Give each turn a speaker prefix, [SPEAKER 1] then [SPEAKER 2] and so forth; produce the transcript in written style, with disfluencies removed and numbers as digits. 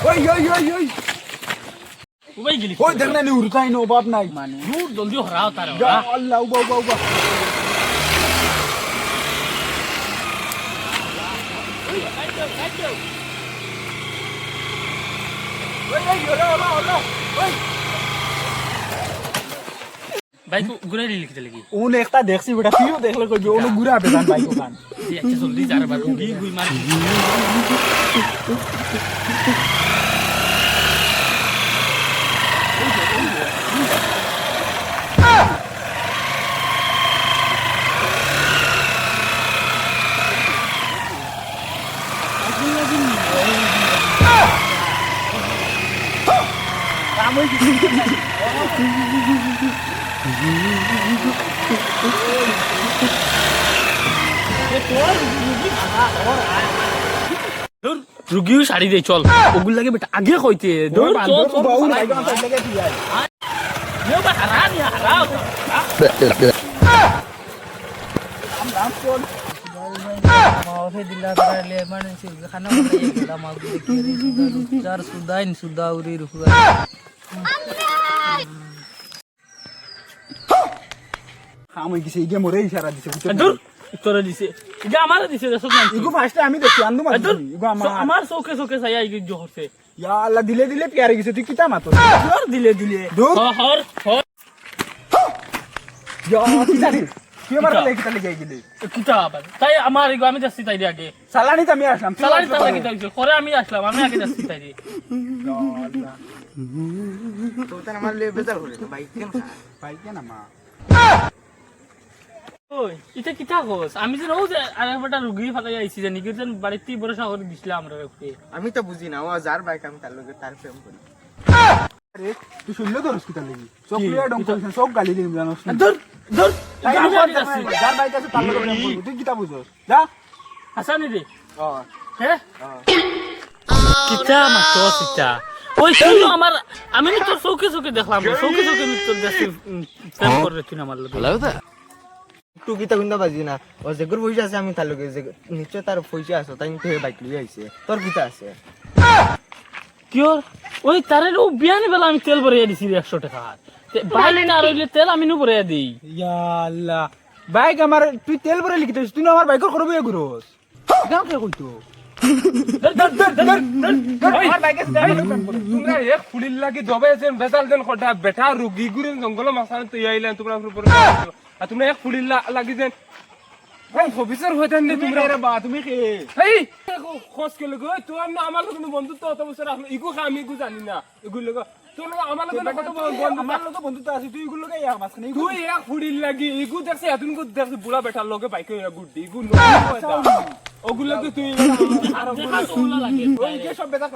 [SPEAKER 1] ওই ওই ওই ওই
[SPEAKER 2] উবাই গেলি
[SPEAKER 1] ওই দেখ না নি উড়তাই নো বাপ নাই
[SPEAKER 2] মানে দূর জলদি হরাও তার
[SPEAKER 1] ইয়া আল্লাহ উবা উবা উবা ওই ওই ওলা ওলা ওলা ওই
[SPEAKER 2] বাইক ঘুরে লিখতে লাগি
[SPEAKER 1] ওন একটা দেখছি বেটা তুইও দেখলে কইবি ওন ঘুরা বেদান বাইক ওখান
[SPEAKER 2] আচ্ছা জলদি যার বার গুই গুই মার রুগীও শাড়ি দে চল ওগুল লাগে বেটা আগে কইতে দৌড় চল চল
[SPEAKER 1] বাউ বাইক না লাগে তুই আই
[SPEAKER 2] নে বা হারা নিয়া হারা
[SPEAKER 1] রাম চল
[SPEAKER 3] मावसे दिला करायले एमर्जन्सी खाना बनाई गेला मागू केरी सुद्धा चार सुद्धा इन सुद्धा उरी रुखगा
[SPEAKER 1] আমি কিছু ইগে মরে ইশারা দিছে
[SPEAKER 2] দূর তোরা দিছে ইগা আমার দিছে দশ মান
[SPEAKER 1] ইগো ফার্স্টে আমি দেখি আন্দু মাছ
[SPEAKER 2] দূর
[SPEAKER 1] ইগো
[SPEAKER 2] আমার চোখে চোখে চাই ইগে জোরছে
[SPEAKER 1] ইয়া আল্লাহ দিলে দিলে পিয়ারে গেছে তুই কিতা মাতো
[SPEAKER 2] তোর দিলে দিলে
[SPEAKER 1] দূর
[SPEAKER 2] হর হর
[SPEAKER 1] ইয়া কি জানি তুই আমার লাগে কিতা লাগে গেলি
[SPEAKER 2] কিতা আবার তাই আমার ইগো আমি যাচ্ছি তাই আগে
[SPEAKER 1] সালানি তো আমি আসলাম
[SPEAKER 2] সালারি তার লাগে যাইছে করে আমি আসলাম আমি আগে যাচ্ছি তাই
[SPEAKER 4] তো তার আমার লে বেজার করে তো বাইক কেন
[SPEAKER 1] ভাই কেন মা
[SPEAKER 2] ওই এটা কিতা হোস আমি যে রোজ আরেকটা রুগী ফাটাই আইছি জানি কি যেন বাড়িতে ভরসা করে দিছিলাম আমরা ওকে
[SPEAKER 4] আমি তো বুঝি না ও যার বাইক আমি তার লগে তার প্রেম করি
[SPEAKER 1] আরে তুই শুনলে তো রস কিতা লাগি চকলিয়া ডং কইছেন সব গালি দিম জানোস না
[SPEAKER 2] দূর দূর
[SPEAKER 1] তাই
[SPEAKER 2] আমি
[SPEAKER 1] আমি
[SPEAKER 2] যাচ্ছি
[SPEAKER 1] যার বাইক আছে তার লগে প্রেম করবি তুই কিতা বুঝছস যা
[SPEAKER 2] হাসানি রে
[SPEAKER 1] ও
[SPEAKER 2] হ্যাঁ কিতা মাত্র কিতা ওই শুনো আমার আমি তো চৌকে চৌকে দেখলাম চৌকে চৌকে মিত্র দেখছি প্রেম করে তুই আমার লগে
[SPEAKER 4] একটু কিতা কিনতে বাজি না ও যেগুর পয়সা আছে আমি তার লগে যে নিশ্চয় তার পয়সা আছে তাই তো বাইক লিয়ে আইছে তোর কিতা আছে
[SPEAKER 2] কিওর ওই তারে ও বিয়ানি বেলা আমি তেল ভরিয়ে দিছি 100 টাকা বাইলে না রইলে তেল আমি নু ভরিয়ে দেই
[SPEAKER 1] ইয়া আল্লাহ বাইক আমার তুই তেল ভরে লিখিতে তুই না আমার বাইকর করবি ঘুরোস গাও কে কইতো আমার বাইক আছে
[SPEAKER 5] তোমরা এক ফুলির লাগি দবাইছেন বেজাল দেন খটা বেটা রুগী গুরেন জঙ্গল মাসান তো আইলেন তোমরা উপরে আর তোমরা এক ফুলির লাগি দেন কোন অফিসার হইতেন নি তোমরা
[SPEAKER 1] রে বা তুমি কে
[SPEAKER 5] এই খোঁজ কে লগে তো আমি আমার কোনো বন্ধুত্ব অত বছর আসলে ইগো আমি ইগো জানি না এগুলো লগে তোর আমার লগে কত বন্ধু
[SPEAKER 1] আমার লগে বন্ধুত্ব আছে তুই এগুলো কে ইয়া মাছ নেই
[SPEAKER 5] তুই এক ফুলির লাগি ইগো দেখছে এতন কো দেখছে বুড়া বেটার লগে বাইকে গুড্ডি ইগো ওগুলো কি তুই
[SPEAKER 2] দেখা সোলা লাগে
[SPEAKER 1] ওই কে সব বেটা